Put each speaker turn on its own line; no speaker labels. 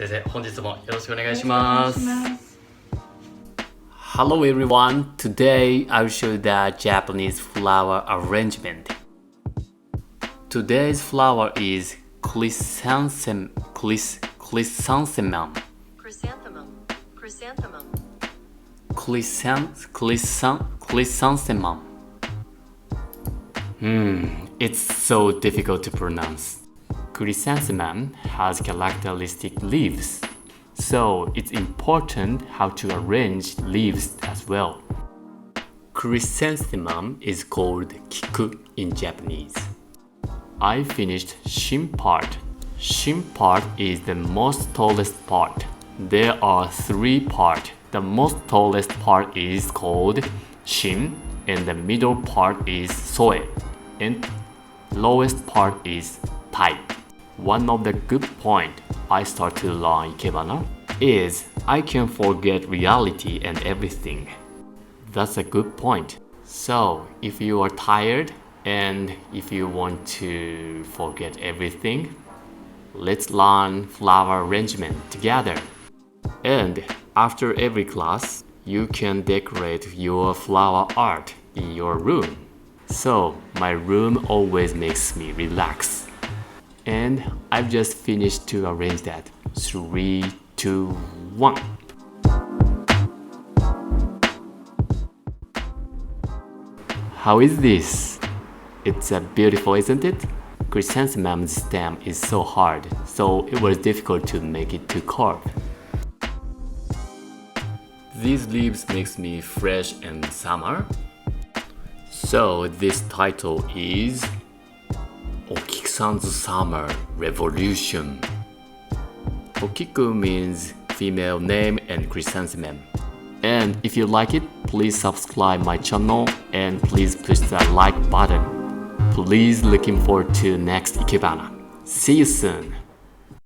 先生、本日もよろしくお願いします。
Hello everyone, today I'll show the Japanese flower arrangement. Today's flower is Chrysanthemum. Chrysanthemum. It's so difficult to pronounce. Chrysanthemum has characteristic leaves, so it's important how to arrange leaves as well. Chrysanthemum is called kiku in Japanese. I finished shin part. Shin part is the most tallest part. There are three parts. The most tallest part is called shin, and the middle part is soe, and lowest part is tai. One of the good points I start to learn Ikebana is I can forget reality and everything. That's a good point. So if you are tired and if you want to forget everything, let's learn flower arrangement together. And after every class, you can decorate your flower art in your room. So my room always makes me relax. And I've just finished to arrange that. 3, 2, 1. How is this? It's beautiful, isn't it? Chrysanthemum's stem is so hard, so it was difficult to make it to curve. These leaves makes me fresh and summer. So this title is Okisan's Summer Revolution. Okiku means female name and chrysanthemum. And if you like it, please subscribe my channel and please push the like button. Please looking forward to next Ikebana. See you soon.